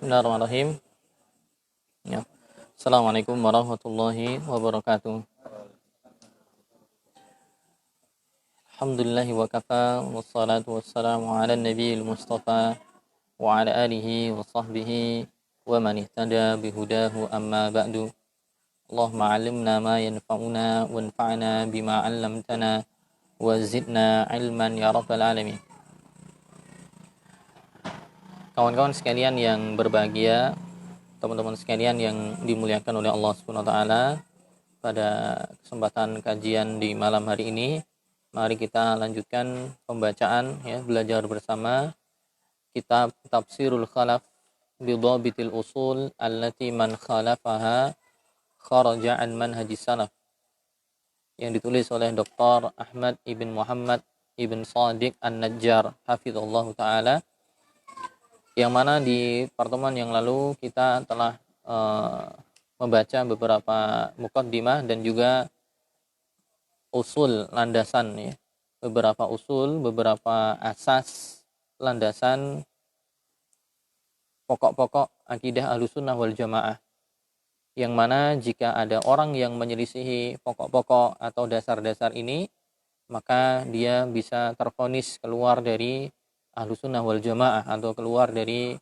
Bismillahirrahmanirrahim. Ya. Assalamualaikum warahmatullahi wabarakatuh. Alhamdulillahi wa kafa, wassalatu wassalamu ala nabiyil mustafa wa ala alihi wa sahbihi wa man ihtada bihudahu amma ba'du. Allahumma 'allimna ma yanfa'una wanfa'na bima 'allamtana wa zidna ilman ya rabbal alamin. Kawan-kawan sekalian yang berbahagia, teman-teman sekalian yang dimuliakan oleh Allah Subhanahu wa taala, pada kesempatan kajian di malam hari ini, mari kita lanjutkan pembacaan, belajar bersama kitab Tafsirul Khalaf bi Dhabitil Usul allati man khalafaha kharaja an manhajis salaf, yang ditulis oleh Dr. Ahmad ibn Muhammad ibn Shadiq An-Najjar hafizallahu taala, yang mana di pertemuan yang lalu kita telah membaca beberapa muqaddimah dan juga usul landasan, beberapa usul, beberapa asas landasan pokok-pokok akidah Ahlussunnah wal Jamaah, yang mana jika ada orang yang menyelisihi pokok-pokok atau dasar-dasar ini, maka dia bisa tervonis keluar dari Ahlussunnah wal Jamaah atau keluar dari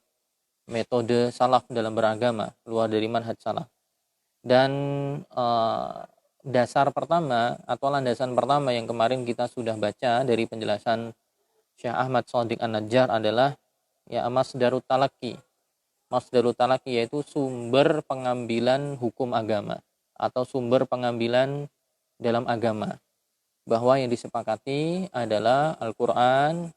metode salaf dalam beragama, keluar dari manhaj salaf. Dan dasar pertama atau landasan pertama yang kemarin kita sudah baca dari penjelasan Syekh Ahmad Shadiq An-Najjar adalah masdarut talaqi. Masdarut talaqi yaitu sumber pengambilan hukum agama atau sumber pengambilan dalam agama, bahwa yang disepakati adalah Al-Qur'an,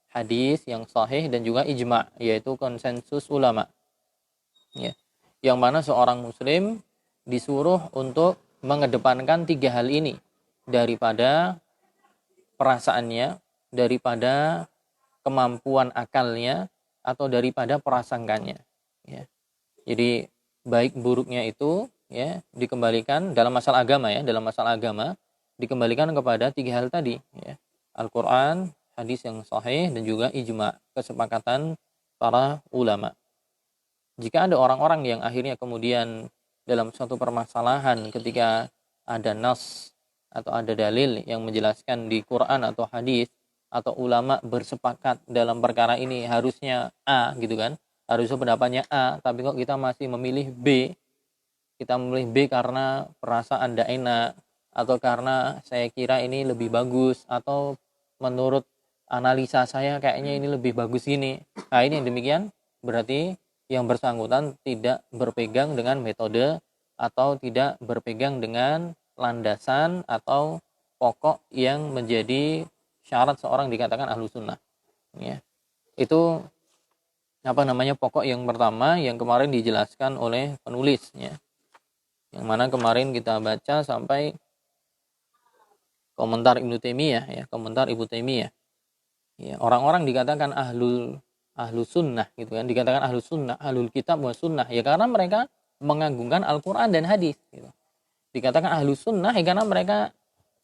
hadis yang sahih dan juga ijma', yaitu konsensus ulama. Yang mana seorang muslim disuruh untuk mengedepankan tiga hal ini daripada perasaannya, daripada kemampuan akalnya, atau daripada prasangkanya. Jadi baik buruknya itu dikembalikan dalam masalah agama, dalam masalah agama dikembalikan kepada tiga hal tadi, Al-Qur'an, hadis yang sahih dan juga ijma', kesepakatan para ulama. Jika ada orang-orang yang akhirnya kemudian dalam suatu permasalahan ketika ada nas atau ada dalil yang menjelaskan di Quran atau hadis, atau ulama bersepakat dalam perkara ini harusnya A gitu kan, harusnya pendapatnya A, tapi kok kita masih memilih B, kita memilih B karena perasaan tidak enak, atau karena saya kira ini lebih bagus, atau menurut analisa saya kayaknya ini lebih bagus ini. Nah, ini yang demikian berarti yang bersangkutan tidak berpegang dengan metode atau tidak berpegang dengan landasan atau pokok yang menjadi syarat seorang dikatakan ahlu sunnah. Itu pokok yang pertama yang kemarin dijelaskan oleh penulis, yang mana kemarin kita baca sampai komentar Ibnu Taimiyah, komentar Ibnu Taimiyah. Orang-orang dikatakan ahlu sunnah gitu kan, dikatakan ahlu sunnah, ahlul kitab wa sunnah, karena mereka mengagungkan Al-Quran dan hadis gitu. Dikatakan ahlu sunnah karena mereka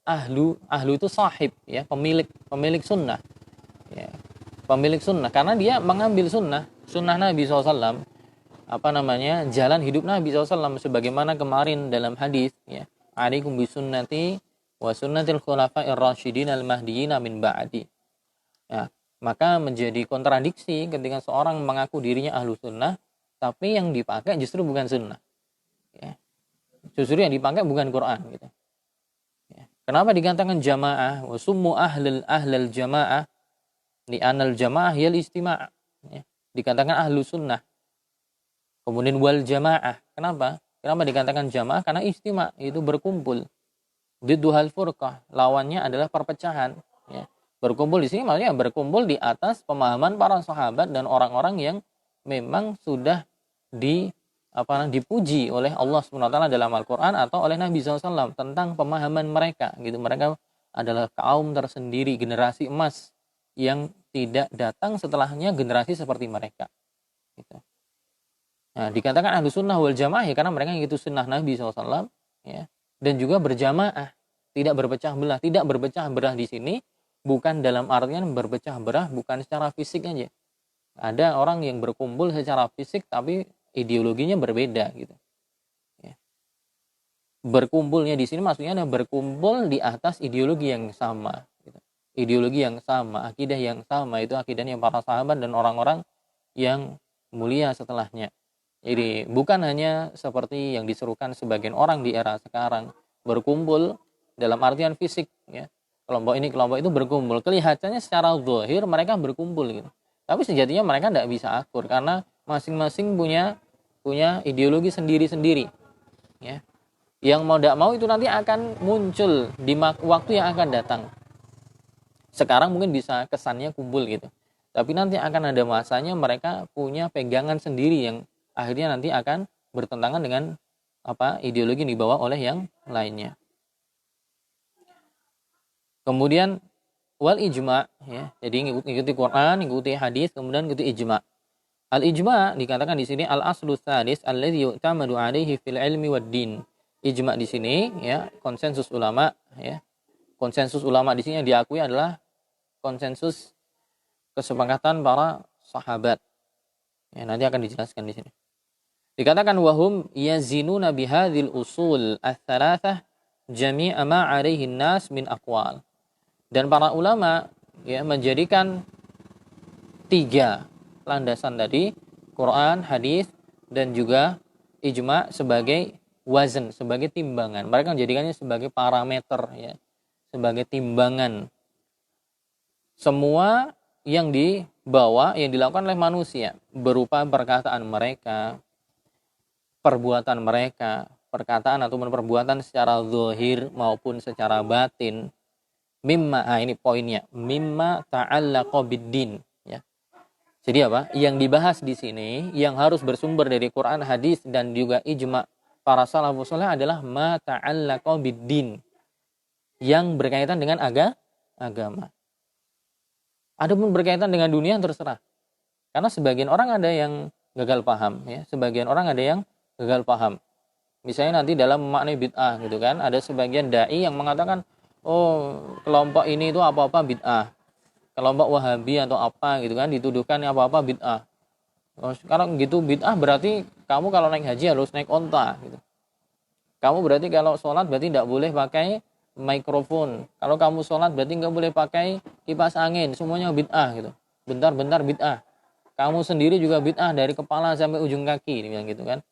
ahlu itu sahib, pemilik sunnah, pemilik sunnah, karena dia mengambil sunnah Nabi SAW, jalan hidup Nabi SAW, sebagaimana kemarin dalam hadis, alaikum bisunnati wa sunnatil khulafa'ir rasyidin al-mahdiyyin min ba'di. Maka menjadi kontradiksi ketika seorang mengaku dirinya ahlu sunnah, tapi yang dipakai justru bukan sunnah. Justru yang dipakai bukan Quran gitu. Kenapa dikatakan jamaah? Wa summu ahlal jamaah li anal jamaah yal istima'. Dikatakan ahlu sunnah. Kemudian wal jamaah. Kenapa? Kenapa dikatakan jamaah? Karena istima' itu berkumpul. Didduhal furqah, lawannya adalah perpecahan. Berkumpul di sini maksudnya berkumpul di atas pemahaman para sahabat dan orang-orang yang memang sudah dipuji oleh Allah SWT dalam Al-Quran atau oleh Nabi SAW tentang pemahaman mereka gitu. Mereka adalah kaum tersendiri, generasi emas yang tidak datang setelahnya generasi seperti mereka gitu. Nah, dikatakan ahlu sunnah wal jamaah karena mereka itu sunnah Nabi SAW, dan juga berjamaah, tidak berpecah belah. Tidak berpecah belah di sini bukan dalam artian berpecah belah bukan secara fisik aja, Ada orang yang berkumpul secara fisik tapi ideologinya berbeda gitu. Ya. Berkumpulnya di sini maksudnya adalah berkumpul di atas ideologi yang sama. Gitu. Ideologi yang sama, akidah yang sama, itu akidahnya para sahabat dan orang-orang yang mulia setelahnya. Jadi bukan hanya seperti yang diserukan sebagian orang di era sekarang, berkumpul dalam artian fisik, ya. Kelompok ini kelompok itu berkumpul, kelihatannya secara zahir mereka berkumpul gitu. Tapi sejatinya mereka tidak bisa akur karena masing-masing punya ideologi sendiri-sendiri, ya. Yang mau tidak mau itu nanti akan muncul di waktu yang akan datang. Sekarang mungkin bisa kesannya kumpul gitu, tapi nanti akan ada masanya mereka punya pegangan sendiri yang akhirnya nanti akan bertentangan dengan ideologi yang dibawa oleh yang lainnya. Kemudian wal ijma, ya. Jadi ikuti Quran, ikuti hadis, kemudian ikuti ijma. Al ijma dikatakan di sini al aslu tsadis alladzi yu'tamadu alaihi fil ilmi wad din. Ijma di sini, ya, konsensus ulama, ya. Konsensus ulama di sini yang diakui adalah konsensus kesepakatan para sahabat. Ya, nanti akan dijelaskan di sini. Dikatakan wahum yazinuna bihadzil usul ats-tsalatsah jami'a ma 'alaihi an-nas min aqwal. Dan para ulama, ya, menjadikan 3 landasan tadi, Quran, hadis, dan juga ijma sebagai wazn, sebagai timbangan. Mereka menjadikannya sebagai parameter, ya, sebagai timbangan. Semua yang dibawa, yang dilakukan oleh manusia berupa perkataan mereka, perbuatan mereka, perkataan ataupun perbuatan secara zahir maupun secara batin, mimma, ini poinnya, mimma ta'allaqa biddin, ya. Jadi apa? Yang dibahas di sini yang harus bersumber dari Quran, hadis, dan juga ijma para salafus saleh adalah ma ta'allaqa biddin, yang berkaitan dengan agama. Adapun berkaitan dengan dunia terserah. Karena sebagian orang ada yang gagal paham, ya. Sebagian orang ada yang gagal paham. Misalnya nanti dalam makna bid'ah gitu kan, ada sebagian dai yang mengatakan, oh, kelompok ini itu apa-apa bid'ah. Kelompok Wahabi atau apa gitu kan, dituduhkan apa-apa bid'ah. Kalau gitu bid'ah berarti kamu kalau naik haji harus naik onta gitu. Kamu berarti kalau sholat berarti tidak boleh pakai mikrofon. Kalau kamu sholat berarti nggak boleh pakai kipas angin. Semuanya bid'ah gitu. Bentar-bentar bid'ah. Kamu sendiri juga bid'ah dari kepala sampai ujung kaki, gitu kan.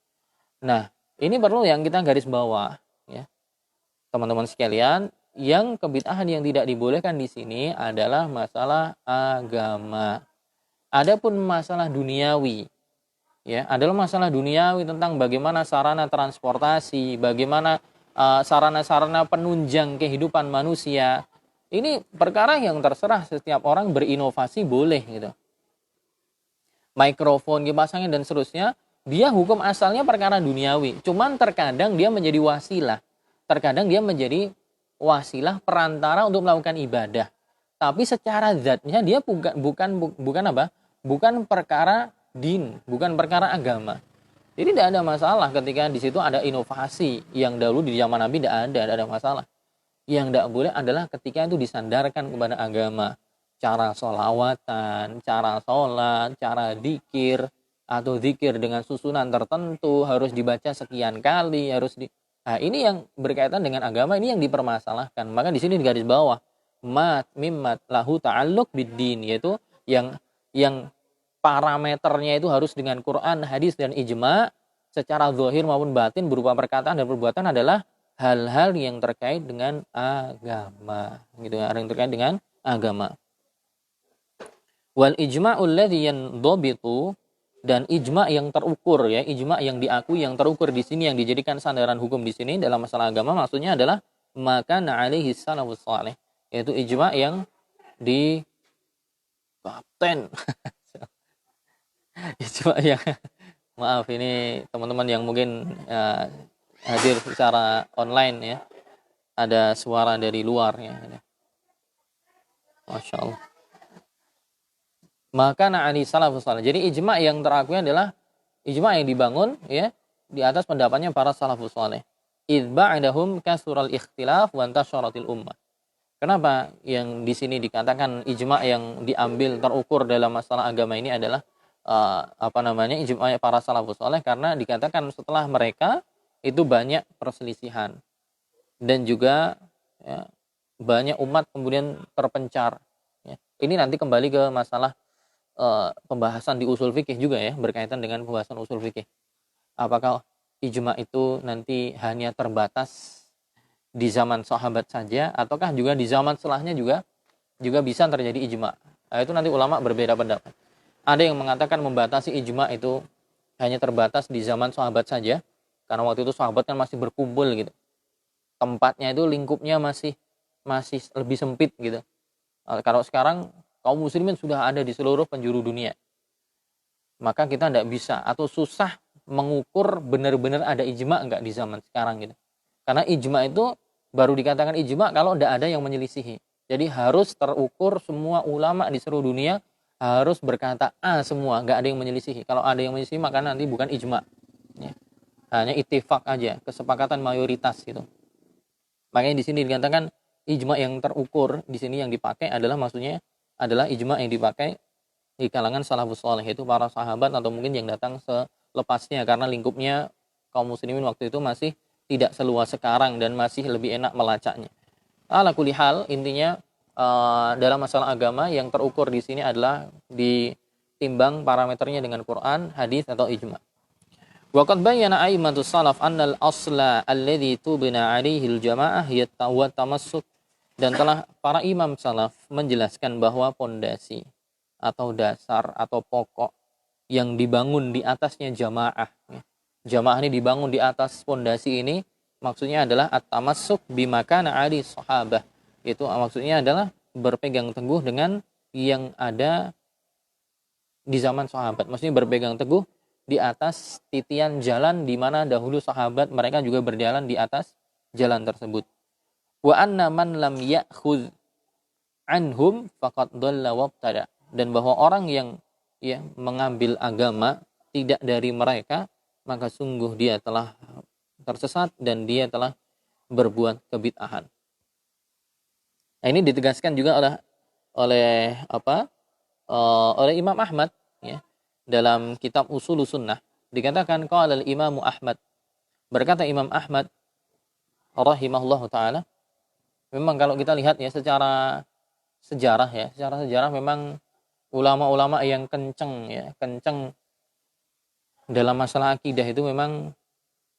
Nah, ini perlu yang kita garis bawah, ya. Teman-teman sekalian, yang kebid'ahan yang tidak dibolehkan di sini adalah masalah agama. Adapun masalah duniawi, ya, adalah masalah duniawi tentang bagaimana sarana transportasi, bagaimana sarana-sarana penunjang kehidupan manusia. Ini perkara yang terserah, setiap orang berinovasi boleh gitu. Mikrofon, kipas angin dan seterusnya, dia hukum asalnya perkara duniawi. Cuman terkadang dia menjadi wasilah. Terkadang dia menjadi wasilah perantara untuk melakukan ibadah. Tapi secara zatnya dia bukan apa? Bukan perkara din, bukan perkara agama. Jadi tidak ada masalah ketika di situ ada inovasi yang dahulu di zaman Nabi tidak ada masalah. Yang tidak boleh adalah ketika itu disandarkan kepada agama. Cara sholawatan, cara sholat, cara zikir, atau zikir dengan susunan tertentu, harus dibaca sekian kali, Nah, ini yang berkaitan dengan agama, ini yang dipermasalahkan. Maka di sini di garis bawah, mimmat lahu ta'alluq biddin, yaitu yang parameternya itu harus dengan Quran, hadis, dan ijma secara zahir maupun batin berupa perkataan dan perbuatan adalah hal-hal yang terkait dengan agama, gitu, yang terkait dengan agama. Wal ijma'ul ladzi yandabitu, dan ijma yang terukur, ya, ijma yang diakui, yang terukur di sini, yang dijadikan sandaran hukum di sini dalam masalah agama, maksudnya adalah maka alaihi salafus saleh, yaitu ijma yang di paten. Ijma yang maaf, ini teman-teman yang mungkin hadir secara online, ya, ada suara dari luar, ya. Masya Allah. Maka na'ani salafus salih. Jadi ijma yang terakui adalah ijma yang dibangun, ya, di atas pendapatnya para salafus salih. Idh ba'dahum kasural ikhtilaf wa intasyaratil ummah. Kenapa yang di sini dikatakan ijma yang diambil terukur dalam masalah agama ini adalah ijma para salafus saleh, karena dikatakan setelah mereka itu banyak perselisihan dan juga ya, banyak umat kemudian terpencar. Ya. Ini nanti kembali ke masalah pembahasan di usul fikih juga ya, berkaitan dengan pembahasan usul fikih. Apakah ijma itu nanti hanya terbatas di zaman sahabat saja, ataukah juga di zaman setelahnya juga bisa terjadi ijma? Nah, itu nanti ulama berbeda pendapat. Ada yang mengatakan membatasi ijma itu hanya terbatas di zaman sahabat saja, karena waktu itu sahabat kan masih berkumpul gitu. Tempatnya itu lingkupnya masih lebih sempit gitu. Kalau sekarang kaum muslimin sudah ada di seluruh penjuru dunia, maka kita tidak bisa atau susah mengukur benar-benar ada ijma enggak di zaman sekarang gitu. Karena ijma itu baru dikatakan ijma kalau tidak ada yang menyelisihi. Jadi harus terukur, semua ulama di seluruh dunia harus berkata semua, enggak ada yang menyelisihi. Kalau ada yang menyelisihi maka nanti bukan ijma. Ya. Hanya ittifaq aja, kesepakatan mayoritas gitu. Makanya di sini dikatakan ijma yang terukur, di sini yang dipakai adalah maksudnya adalah ijma yang dipakai di kalangan salafus saleh, itu para sahabat atau mungkin yang datang selepasnya, karena lingkupnya kaum muslimin waktu itu masih tidak seluas sekarang dan masih lebih enak melacaknya. Ala kulli hal, intinya dalam masalah agama yang terukur di sini adalah ditimbang parameternya dengan Quran, hadis atau ijma. Wa qad bayyana a'immatus salaf anna al-asla alladhi tubna 'alaihi al-jama'ah wa tamassuk, dan telah para imam salaf menjelaskan bahwa pondasi atau dasar atau pokok yang dibangun di atasnya jamaah. Jamaah ini dibangun di atas pondasi ini, maksudnya adalah at-tamassuk bima kana 'ali sahabah. Itu maksudnya adalah berpegang teguh dengan yang ada di zaman sahabat. Maksudnya berpegang teguh di atas titian jalan di mana dahulu sahabat mereka juga berjalan di atas jalan tersebut. Wa anna man lam ya'khudh anhum faqad dhalla wabtada, dan bahwa orang yang mengambil agama tidak dari mereka, maka sungguh dia telah tersesat dan dia telah berbuat kebid'ahan. Nah, ini ditegaskan juga oleh Imam Ahmad ya, dalam kitab Ushulus Sunnah. Dikatakan qala al-Imam Ahmad, berkata Imam Ahmad rahimahullahu taala, memang kalau kita lihat ya secara sejarah memang ulama-ulama yang kenceng dalam masalah akidah itu memang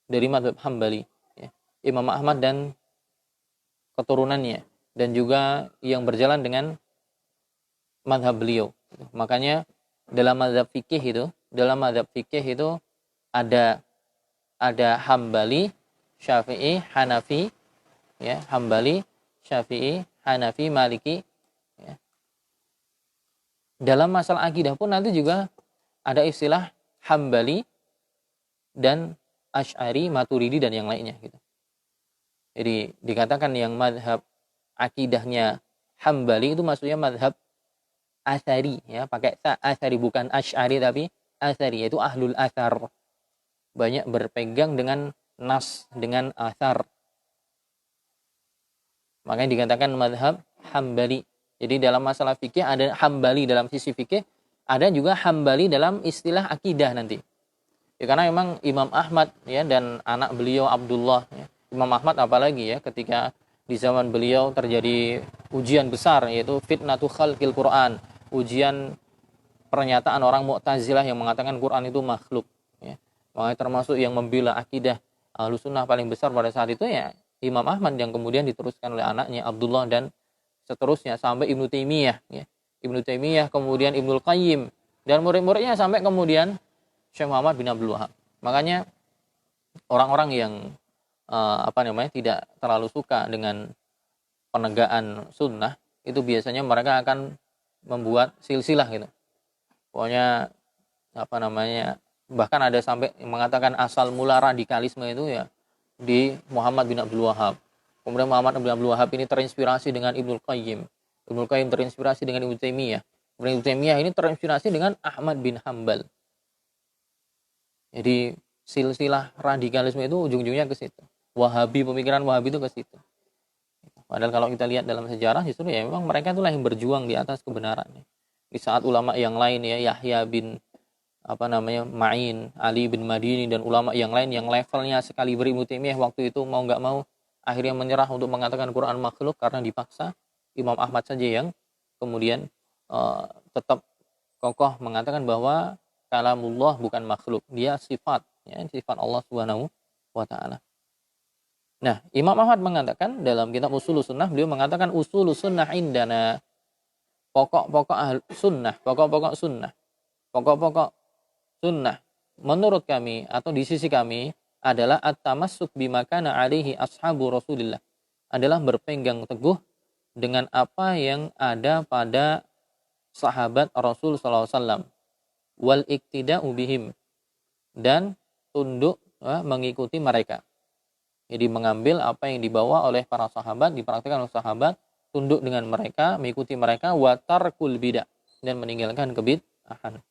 dari mazhab Hambali ya. Imam Ahmad dan keturunannya, dan juga yang berjalan dengan mazhab beliau. Makanya dalam mazhab fikih itu ada Hambali, Syafi'i, Hanafi ya, Hambali, Syafi'i, Hanafi, Maliki ya. Dalam masalah akidah pun nanti juga ada istilah Hambali dan Asy'ari, Maturidi dan yang lainnya gitu. Jadi dikatakan yang mazhab akidahnya Hambali itu maksudnya mazhab Asy'ari ya, pakai Asy'ari bukan Asy'ari tapi Asy'ari, yaitu ahlul athar. Banyak berpegang dengan nas, dengan athar. Makanya dikatakan mazhab Hambali. Jadi dalam masalah fikih ada Hambali dalam sisi fikih, ada juga Hambali dalam istilah akidah nanti. Ya, karena memang Imam Ahmad ya dan anak beliau Abdullah ya. Imam Ahmad apalagi ya, ketika di zaman beliau terjadi ujian besar, yaitu fitnatu khalqil Quran, ujian pernyataan orang Mu'tazilah yang mengatakan Quran itu makhluk ya. Makanya termasuk yang membela akidah Ahlussunnah paling besar pada saat itu ya Imam Ahmad, yang kemudian diteruskan oleh anaknya Abdullah dan seterusnya sampai Ibnu Taimiyah ya. Ibnu Taimiyah, kemudian Ibnul Qayyim dan murid-muridnya sampai kemudian Syekh Muhammad bin Abdul Wahab. Makanya orang-orang yang tidak terlalu suka dengan penegakan sunnah itu biasanya mereka akan membuat silsilah gitu. Pokoknya bahkan ada sampai mengatakan asal mula radikalisme itu ya di Muhammad bin Abdul Wahab. Kemudian Muhammad bin Abdul Wahab ini terinspirasi dengan Ibnul Qayyim. Ibnul Qayyim terinspirasi dengan Ibnu Taimiyah. Ibnu Taimiyah ini terinspirasi dengan Ahmad bin Hambal. Jadi silsilah radikalisme itu ujung-ujungnya ke situ. Wahabi, pemikiran Wahabi itu ke situ. Padahal kalau kita lihat dalam sejarah justru ya memang mereka itulah yang berjuang di atas kebenaran. Di saat ulama yang lain ya Yahya bin Ma'in, Ali bin Madini dan ulama yang lain yang levelnya sekali Ibnu Taimiyah waktu itu mau nggak mau akhirnya menyerah untuk mengatakan Quran makhluk karena dipaksa. Imam Ahmad saja yang kemudian tetap kokoh mengatakan bahwa kalamullah bukan makhluk, dia sifat, ya, sifat Allah Subhanahu wa taala. Nah, Imam Ahmad mengatakan dalam kitab Ushulus Sunnah, beliau mengatakan Ushulus Sunnah indana, pokok-pokok sunnah, pokok-pokok sunnah, pokok-pokok sunnah menurut kami atau di sisi kami adalah at-tamassuk bima kana alaihi ashabu Rasulillah, adalah berpegang teguh dengan apa yang ada pada sahabat Rasul sallallahu alaihi wasallam, wal iktida'u bihim, dan tunduk mengikuti mereka. Jadi mengambil apa yang dibawa oleh para sahabat, dipraktikkan oleh sahabat, tunduk dengan mereka, mengikuti mereka, wa tarkul bidah, dan meninggalkan kebid'ahan.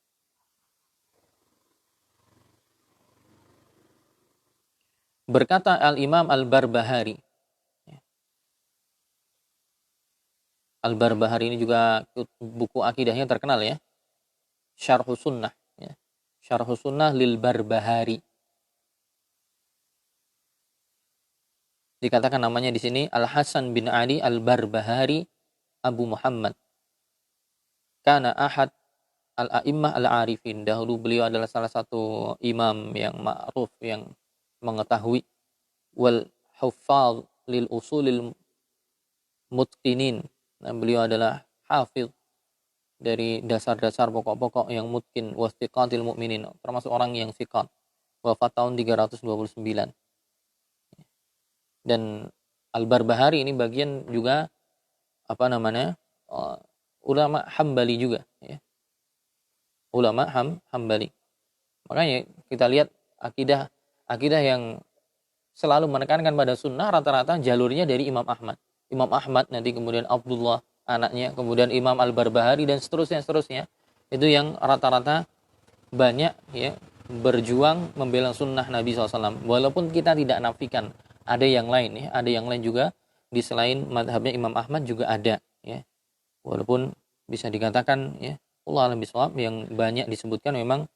Berkata Al-Imam Al-Barbahari. Al-Barbahari ini juga buku akidahnya terkenal ya. Syarhus Sunnah. Ya. Syarhus Sunnah lil Barbahari. Dikatakan namanya di sini Al-Hasan bin Ali Al-Barbahari Abu Muhammad. Kana ahad al-a'immah al-arifin. Dahulu beliau adalah salah satu imam yang ma'ruf, yang mengetahui. Wal huffaz lil usulil mutqinin. Dan beliau adalah hafiz dari dasar-dasar pokok-pokok yang mutqin, wastiqatil mu'minin, termasuk orang yang siqat. Wafat tahun 329. Dan Al-Barbahari ini bagian juga ulama Hambali juga ya. Ulama Hambali. Makanya kita lihat akidah yang selalu menekankan pada sunnah rata-rata jalurnya dari Imam Ahmad. Imam Ahmad, nanti kemudian Abdullah anaknya, kemudian Imam Al-Barbahari dan seterusnya. Itu yang rata-rata banyak ya berjuang membela sunnah Nabi SAW. Walaupun kita tidak nafikan ada yang lain ya, ada yang lain juga di selain madhabnya Imam Ahmad juga ada ya. Walaupun bisa dikatakan ya Allah alam bisawab yang banyak disebutkan memang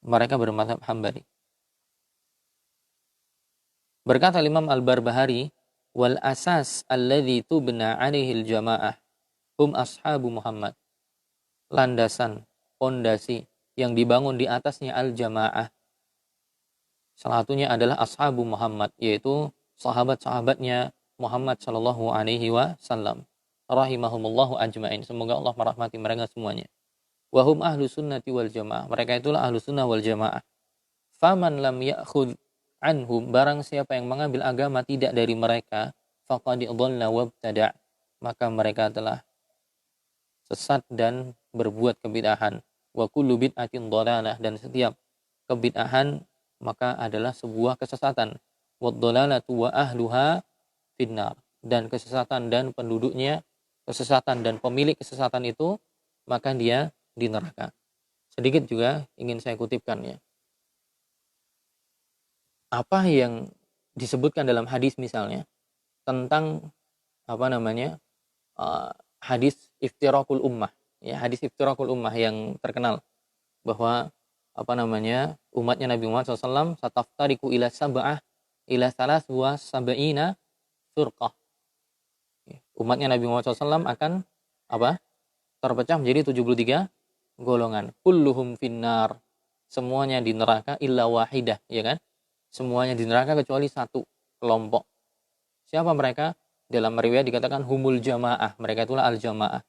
mereka bermadhab Hambali. Berkata Imam Al-Barbahari, wal asas alladzi tubna 'alaihi al-jamaah hum ashabu Muhammad. Landasan, pondasi yang dibangun di atasnya al-jamaah, salah satunya adalah ashabu Muhammad, yaitu sahabat-sahabatnya Muhammad sallallahu alaihi wasallam. Rahimahumullahu ajmain. Semoga Allah merahmati mereka semuanya. Wahum ahlu sunnati wal jamaah. Mereka itulah ahlu sunnah wal jamaah. Faman lam ya'khud anhum, barang siapa yang mengambil agama tidak dari mereka, faqad dhalla wabtada', maka mereka telah sesat dan berbuat kebid'ahan. Wa kullu bid'atin dhalalah, dan setiap kebid'ahan maka adalah sebuah kesesatan. Wa dhalalatu wa ahluha finnar, dan kesesatan dan penduduknya kesesatan dan pemilik kesesatan itu maka dia di neraka. Sedikit juga ingin saya kutipkan ya. Apa yang disebutkan dalam hadis misalnya tentang hadis iftirakul ummah ya, hadis iftirakul ummah yang terkenal bahwa umatnya Nabi Muhammad SAW sataftariku ila salas wa sab'ina firqah. Umatnya Nabi Muhammad SAW akan terpecah menjadi 73 golongan. Kulluhum finnar, semuanya di neraka illa wahidah, ya kan? Semuanya di neraka kecuali satu kelompok. Siapa mereka? Dalam riwayat dikatakan humul jamaah, mereka itulah al-jamaah.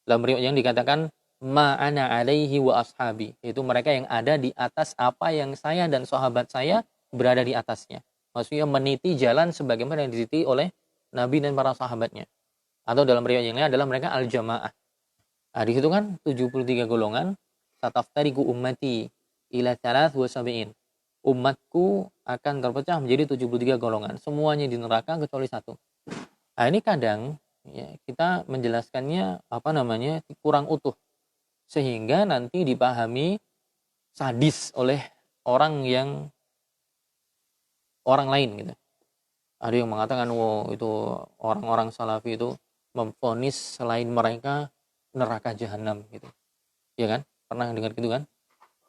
Dalam riwayat yang dikatakan ma'ana alaihi wa ashabi, itu mereka yang ada di atas apa yang saya dan sahabat saya berada di atasnya. Maksudnya meniti jalan sebagaimana yang dititi oleh Nabi dan para sahabatnya. Atau dalam riwayat yang lain adalah mereka al-jamaah. Nah, di situ kan 73 golongan. Sataftariku ummati ila salas wa sab'in. Umatku akan terpecah menjadi 73 golongan. Semuanya di neraka kecuali satu. Nah, ini kadang ya, kita menjelaskannya kurang utuh. Sehingga nanti dipahami sadis oleh orang lain gitu. Ada yang mengatakan, wow, itu orang-orang salafi itu memvonis selain mereka neraka jahanam gitu. Ya kan? Pernah dengar gitu kan?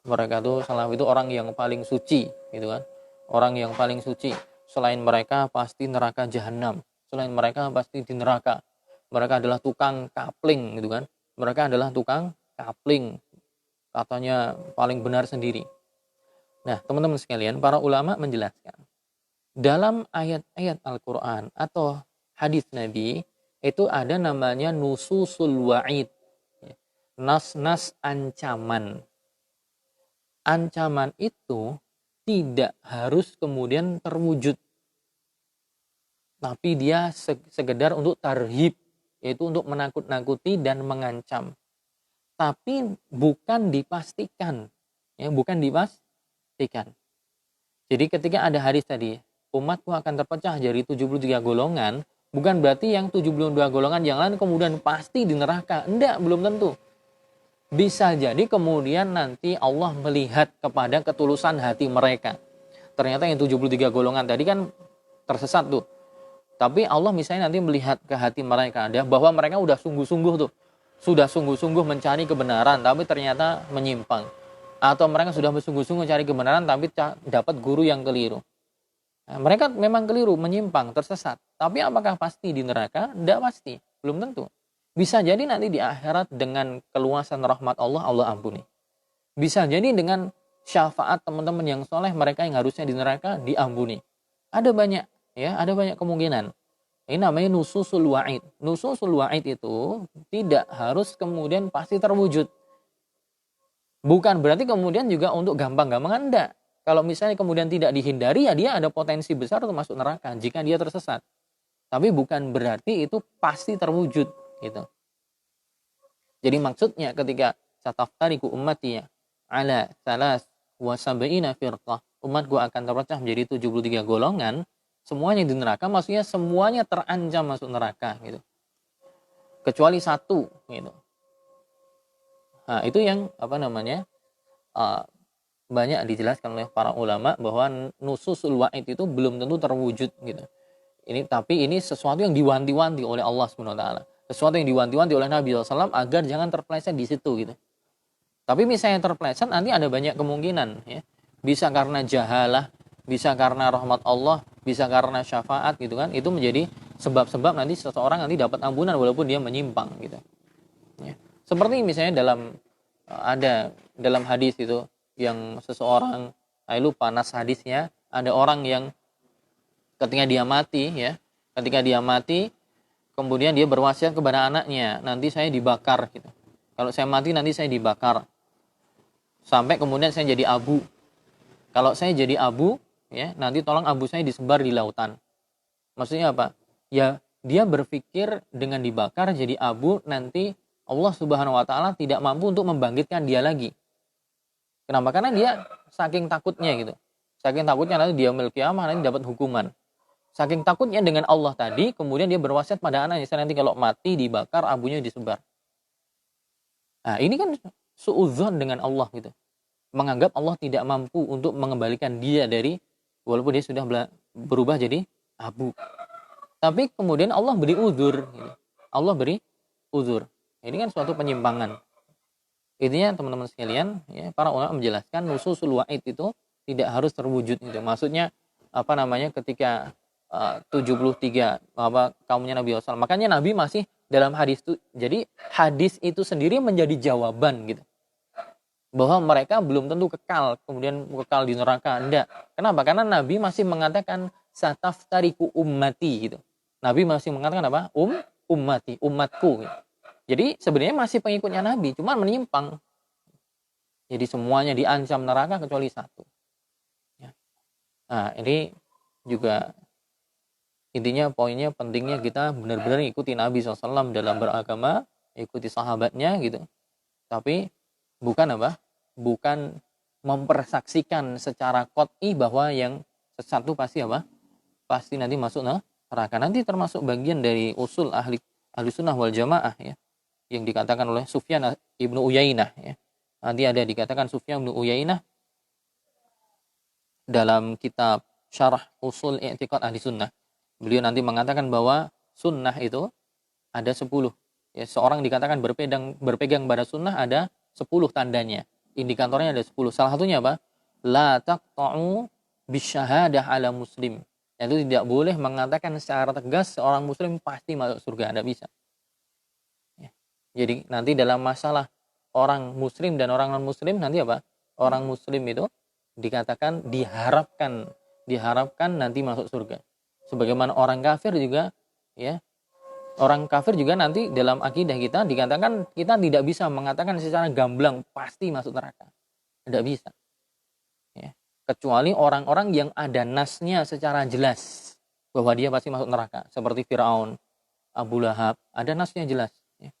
Mereka tuh salafi itu orang yang paling suci gitu kan. Orang yang paling suci. Selain mereka pasti neraka jahanam. Selain mereka pasti di neraka. Mereka adalah tukang kapling gitu kan. Mereka adalah tukang kapling. Katanya paling benar sendiri. Nah, teman-teman sekalian, para ulama menjelaskan dalam ayat-ayat Al-Quran atau hadis Nabi itu ada namanya nususul wa'id, nas-nas ancaman. Ancaman itu tidak harus kemudian terwujud, tapi dia sekedar untuk tarhib, yaitu untuk menakut-nakuti dan mengancam, tapi bukan dipastikan, ya, bukan dipastikan. Jadi ketika ada hadis tadi, umatku akan terpecah jadi 73 golongan, bukan berarti yang 72 golongan yang lain kemudian pasti di neraka. Enggak, belum tentu. Bisa jadi kemudian nanti Allah melihat kepada ketulusan hati mereka. Ternyata yang 73 golongan tadi kan tersesat tuh. Tapi Allah misalnya nanti melihat ke hati mereka, bahwa mereka udah sungguh-sungguh tuh. Sudah sungguh-sungguh mencari kebenaran, tapi ternyata menyimpang. Atau mereka sudah bersungguh-sungguh mencari kebenaran, tapi dapat guru yang keliru. Nah, mereka memang keliru, menyimpang, tersesat. Tapi apakah pasti di neraka? Tidak pasti, belum tentu. Bisa jadi nanti di akhirat dengan keluasan rahmat Allah, Allah ampuni. Bisa jadi dengan syafaat teman-teman yang soleh, mereka yang harusnya di neraka diampuni. Ada banyak, ya, ada banyak kemungkinan. Ini namanya nususul wa'id. Nususul wa'id itu tidak harus kemudian pasti terwujud. Bukan berarti kemudian juga untuk gampang-gampangan, enggak. Kalau misalnya kemudian tidak dihindari, ya dia ada potensi besar untuk masuk neraka jika dia tersesat. Tapi bukan berarti itu pasti terwujud gitu. Jadi maksudnya ketika sataftariku ummati ala salas wa sab'ina firqah, umatku akan terpecah menjadi 73 golongan, semuanya di neraka, maksudnya semuanya terancam masuk neraka gitu. Kecuali satu gitu. Nah, itu yang apa namanya? Banyak dijelaskan oleh para ulama bahwa nususul wa'id itu belum tentu terwujud gitu. Tapi ini sesuatu yang diwanti-wanti oleh Allah Subhanahu wa taala. Sesuatu yang diwanti-wanti oleh Nabi SAW agar jangan terpeleset di situ gitu. Tapi misalnya terpeleset nanti ada banyak kemungkinan ya. Bisa karena jahalah, bisa karena rahmat Allah, bisa karena syafaat gitu kan. Itu menjadi sebab-sebab nanti seseorang nanti dapat ampunan walaupun dia menyimpang gitu. Ya. Seperti misalnya dalam hadis itu yang seseorang, saya lupa nas hadisnya, ada orang yang ketika dia mati kemudian dia berwasiat kepada anaknya, nanti saya dibakar gitu. Kalau saya mati nanti saya dibakar. Sampai kemudian saya jadi abu. Kalau saya jadi abu, ya, nanti tolong abu saya disebar di lautan. Maksudnya apa? Ya, dia berpikir dengan dibakar jadi abu nanti Allah Subhanahu wa taala tidak mampu untuk membangkitkan dia lagi. Kenapa? Karena dia saking takutnya gitu. Saking takutnya nanti dia yaumil qiyamah nanti dapat hukuman. Saking takutnya dengan Allah tadi, kemudian dia berwasiat pada anaknya, nanti kalau mati dibakar, abunya disebar. Nah, ini kan suudzon dengan Allah gitu. Menganggap Allah tidak mampu untuk mengembalikan dia dari, walaupun dia sudah berubah jadi abu. Tapi kemudian Allah beri uzur. Gitu. Allah beri uzur. Ini kan suatu penyimpangan. Intinya teman-teman sekalian, ya, para ulama menjelaskan nususul wa'id itu tidak harus terwujud. Gitu. Maksudnya apa namanya ketika 73 kaumnya Nabi SAW. Makanya Nabi masih dalam hadis itu. Jadi hadis itu sendiri menjadi jawaban gitu. Bahwa mereka belum tentu kekal, kemudian kekal di neraka. Enggak. Kenapa? Karena Nabi masih mengatakan sataftariku ummati gitu. Nabi masih mengatakan apa? Ummati, umatku gitu. Jadi sebenarnya masih pengikutnya Nabi, cuma menyimpang. Jadi semuanya diancam neraka kecuali satu. Ya. Nah, ini juga intinya poinnya pentingnya kita benar-benar ikuti Nabi SAW dalam beragama, ikuti sahabatnya gitu. Tapi bukan apa? Bukan mempersaksikan secara qot'i bahwa yang satu pasti apa? Pasti nanti masuk neraka. Nanti termasuk bagian dari usul ahli sunnah wal jamaah ya, yang dikatakan oleh Sufyan ibnu Uyainah ya. Nanti ada dikatakan Sufyan ibnu Uyainah dalam kitab Syarah Usul I'tiqad Ahli Sunnah. Beliau nanti mengatakan bahwa sunnah itu ada 10. Ya, seorang dikatakan berpegang pada sunnah ada 10 tandanya. Indikatornya ada 10. Salah satunya apa? La taqta'u bisyahadah ala muslim. Itu tidak boleh mengatakan secara tegas seorang muslim pasti masuk surga. Tidak bisa. Ya. Jadi nanti dalam masalah orang muslim dan orang non muslim nanti apa? Orang muslim itu dikatakan diharapkan nanti masuk surga. Sebagaimana orang kafir juga, ya, orang kafir juga nanti dalam akidah kita dikatakan kita tidak bisa mengatakan secara gamblang pasti masuk neraka. Tidak bisa. Ya. Kecuali orang-orang yang ada nasnya secara jelas bahwa dia pasti masuk neraka. Seperti Fir'aun, Abu Lahab, ada nasnya jelas. Ya.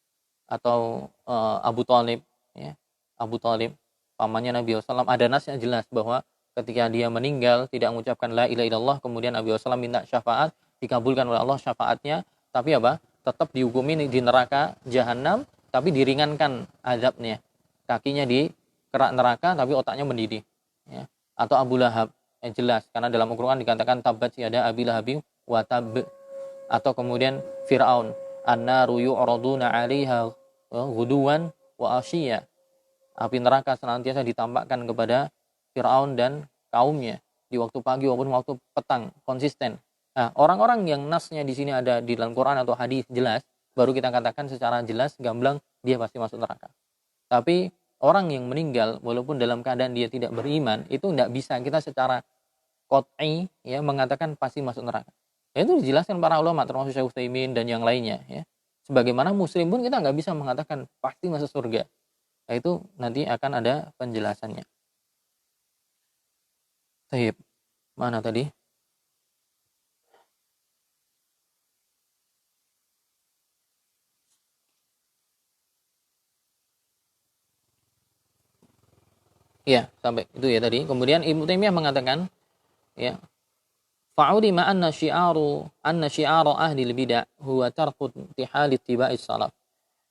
Atau Abu Thalib, ya. Abu Thalib, pamannya Nabi SAW, ada nasnya jelas bahwa ketika dia meninggal tidak mengucapkan la ilaha illallah, kemudian Nabi SAW minta syafaat, dikabulkan oleh Allah syafaatnya, tapi apa? Tetap dihukumi di neraka jahanam, tapi diringankan azabnya. Kakinya di kerak neraka, tapi otaknya mendidih. Ya. Atau Abu Lahab, yang jelas, karena dalam Al-Quran dikatakan tabat yada abi lahabin wa tab. Atau kemudian Fir'aun, annaru yu'raduna 'alaiha ghuduwan wa ashiya. Api neraka senantiasa ditampakkan kepada Fir'aun dan kaumnya di waktu pagi maupun waktu petang, konsisten. Nah, orang-orang yang nasnya di sini ada di dalam Quran atau hadis jelas, baru kita katakan secara jelas, gamblang, dia pasti masuk neraka. Tapi orang yang meninggal, walaupun dalam keadaan dia tidak beriman, itu tidak bisa kita secara qat'i ya mengatakan pasti masuk neraka. Ya, itu dijelaskan para ulama termasuk Syekh Utsaimin dan yang lainnya. Ya. Sebagaimana Muslim pun kita nggak bisa mengatakan pasti masuk surga. Nah, itu nanti akan ada penjelasannya. Baik, mana tadi? Ya, sampai itu ya tadi. Kemudian Ibnu Taimiyah mengatakan, ya, fa'ulima anna syi'ara ahli bidah huwa tarku intihal ittiba'i salaf.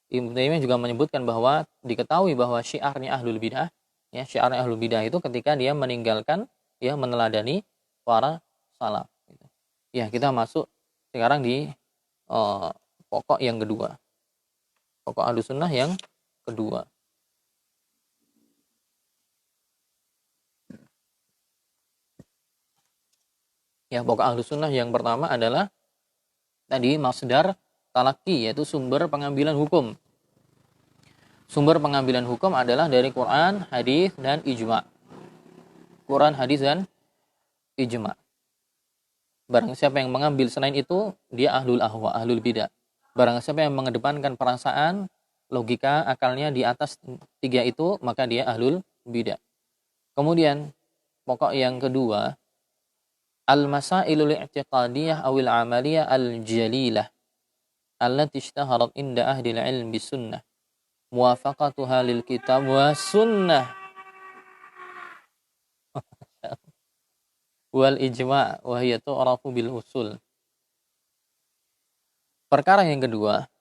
Ibnu Taimiyah juga menyebutkan bahwa diketahui bahwa syiarnya ahlul bidah, ya, syiarnya ahlul bidah itu ketika dia meninggalkan, ya, meneladani para salaf. Ya, kita masuk sekarang di pokok yang kedua. Pokok Ahlussunnah yang kedua. Ya, pokok Ahlussunnah yang pertama adalah tadi masdar talaqi, yaitu sumber pengambilan hukum. Sumber pengambilan hukum adalah dari Quran, hadis, dan ijma. Quran, hadis, dan ijma. Barang siapa yang mengambil selain itu, dia ahlul ahwa, ahlul bidah. Barang siapa yang mengedepankan perasaan, logika, akalnya di atas 3 itu, maka dia ahlul bidah. Kemudian, pokok yang kedua, al-masailul i'tiqadiyah awil amaliyah al-jalilah allati ishtaharat inda ahli al-ilm bisunnah muwafaqatuha lil kitab wa sunnah wal ijma' wa hiya tu'rafu bil usul. Perkara yang kedua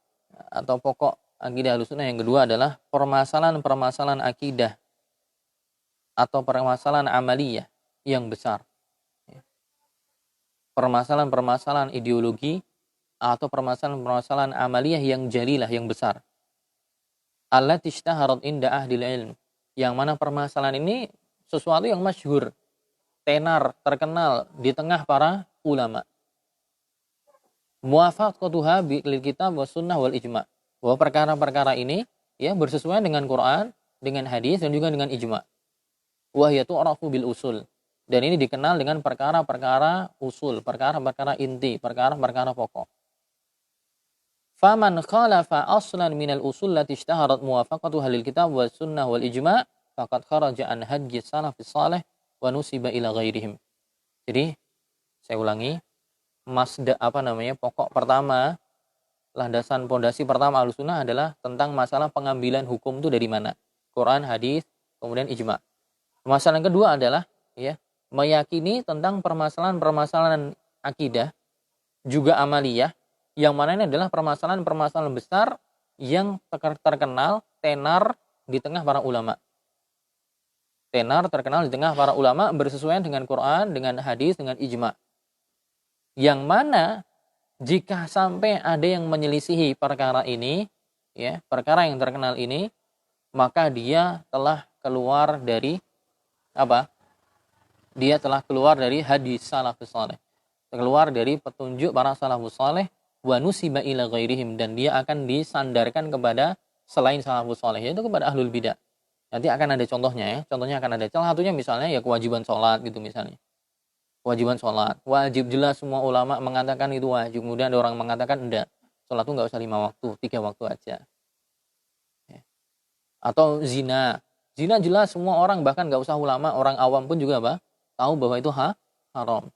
atau pokok akidah Ahlussunnah yang kedua adalah permasalahan-permasalahan akidah atau permasalahan amaliyah yang besar. Permasalahan-permasalahan ideologi atau permasalahan-permasalahan amaliyah yang jalilah, yang besar. Allati ishtaharat inda ahli ilm. Yang mana permasalahan ini sesuatu yang masyhur, tenar, terkenal di tengah para ulama. Muwafaqatuha bil kitab was sunnah wal ijma'. Bahwa perkara-perkara ini ya bersesuaian dengan Quran, dengan hadis, dan juga dengan ijma'. Wa hiya tu'rafu bil usul. Dan ini dikenal dengan perkara-perkara usul, perkara-perkara inti, perkara-perkara pokok. Faman khalafa aslan minal usul lati ishtaharat muwafaqatuha lil kitab was sunnah wal ijma' faqad kharaja an hadji salafis salih wa nusiba ila ghairihim. Jadi saya ulangi, pokok pertama, landasan pondasi pertama Ahlussunnah adalah tentang masalah pengambilan hukum itu dari mana? Quran, hadis, kemudian ijma'. Masalah yang kedua adalah ya, meyakini tentang permasalahan-permasalahan akidah juga amaliyah, yang mana ini adalah permasalahan-permasalahan besar yang terkenal tenar di tengah para ulama. Tenar terkenal di tengah para ulama bersesuaian dengan Quran, dengan hadis, dengan ijma'. Yang mana jika sampai ada yang menyelisihi perkara ini, ya, perkara yang terkenal ini, maka dia telah keluar dari apa? Dia telah keluar dari hadis salafus saleh. Keluar dari petunjuk para salafus saleh wa nusiba ila ghairihim, dan dia akan disandarkan kepada selain salafus saleh, yaitu kepada ahlul bidah. Nanti akan ada contohnya ya. Contohnya akan ada. Salah satunya misalnya ya kewajiban sholat gitu misalnya. Kewajiban sholat. Wajib, jelas semua ulama mengatakan itu wajib. Kemudian ada orang mengatakan enggak. Sholat itu enggak usah 5 waktu, 3 waktu aja. Ya. Atau zina. Zina jelas semua orang, bahkan enggak usah ulama, orang awam pun juga apa? Tahu bahwa itu haram.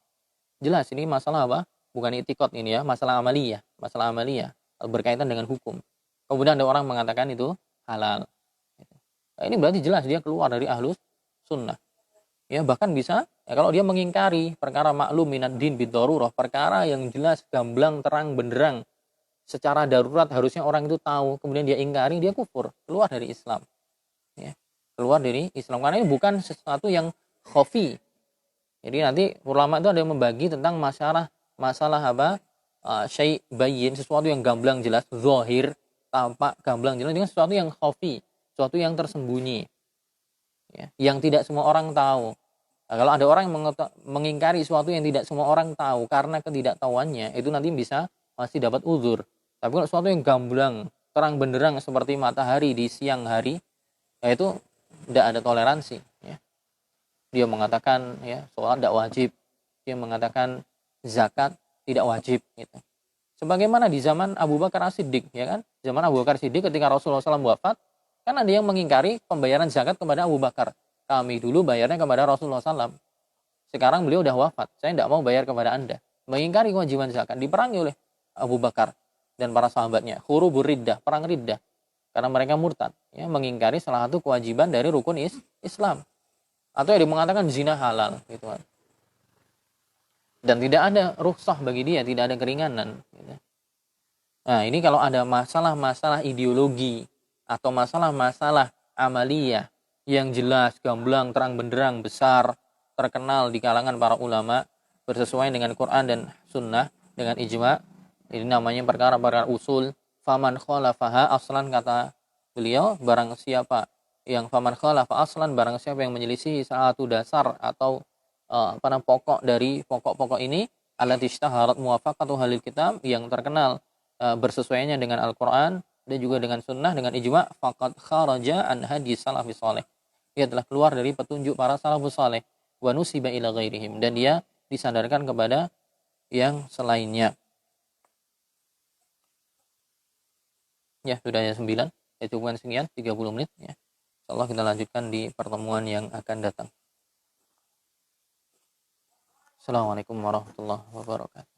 Jelas ini masalah apa? Bukan itikad ini ya, masalah amaliyah. Masalah amaliyah berkaitan dengan hukum. Kemudian ada orang mengatakan itu halal. Nah, ini berarti jelas dia keluar dari ahlus sunnah. Ya, bahkan bisa ya, kalau dia mengingkari perkara maklum minad din biddarurah, perkara yang jelas gamblang terang benderang secara darurat harusnya orang itu tahu, kemudian dia ingkari, dia kufur, keluar dari Islam. Ya, keluar dari Islam karena ini bukan sesuatu yang khafi. Jadi nanti ulama itu ada yang membagi tentang masalah apa? Syai' bayyin, sesuatu yang gamblang jelas, zahir, tampak gamblang jelas, dengan sesuatu yang khafi, sesuatu yang tersembunyi, ya, yang tidak semua orang tahu. Nah, kalau ada orang yang mengingkari sesuatu yang tidak semua orang tahu karena ketidaktahuannya, itu nanti bisa masih dapat uzur. Tapi kalau sesuatu yang gamblang, terang benderang seperti matahari di siang hari, ya itu tidak ada toleransi. Ya. Dia mengatakan ya sholat tidak wajib, dia mengatakan zakat tidak wajib. Gitu. Sebagaimana di zaman Abu Bakar As-Siddiq, ya kan? Zaman Abu Bakar As-Siddiq ketika Rasulullah SAW wafat, kan ada yang mengingkari pembayaran zakat kepada Abu Bakar. Kami dulu bayarnya kepada Rasulullah SAW. Sekarang beliau udah wafat, saya tidak mau bayar kepada Anda. Mengingkari kewajiban zakat, diperangi oleh Abu Bakar dan para sahabatnya. Khurubur riddah, perang riddah. Karena mereka murtad, ya, mengingkari salah satu kewajiban dari rukun Islam. Atau yang mengatakan zina halal, gitu kan. Dan tidak ada rukhsah bagi dia, tidak ada keringanan. Gitu. Nah, ini kalau ada masalah-masalah ideologi atau masalah-masalah amaliyah yang jelas, gamblang, terang benderang, besar, terkenal di kalangan para ulama, bersesuaian dengan Quran dan Sunnah, dengan ijma, ini namanya perkara-perkara usul. Faman khalafaha aslan, kata beliau, barang siapa yang faman khalafa aslan, barang siapa yang menyelisih satu dasar atau pokok dari pokok-pokok ini, allati ishtaharat muwafaqatu halil kitab, yang terkenal bersesuaiannya dengan Al-Quran dan juga dengan sunnah, dengan ijma, faqad kharaja an hadis salafis saleh, ia telah keluar dari petunjuk para salafus saleh, wa nusiba ila ghairihim, dan dia disandarkan kepada yang selainnya. Ya, sudah ya 9, ya cukupkan sekian, 30 menit ya. Insyaallah kita lanjutkan di pertemuan yang akan datang. Assalamualaikum warahmatullahi wabarakatuh.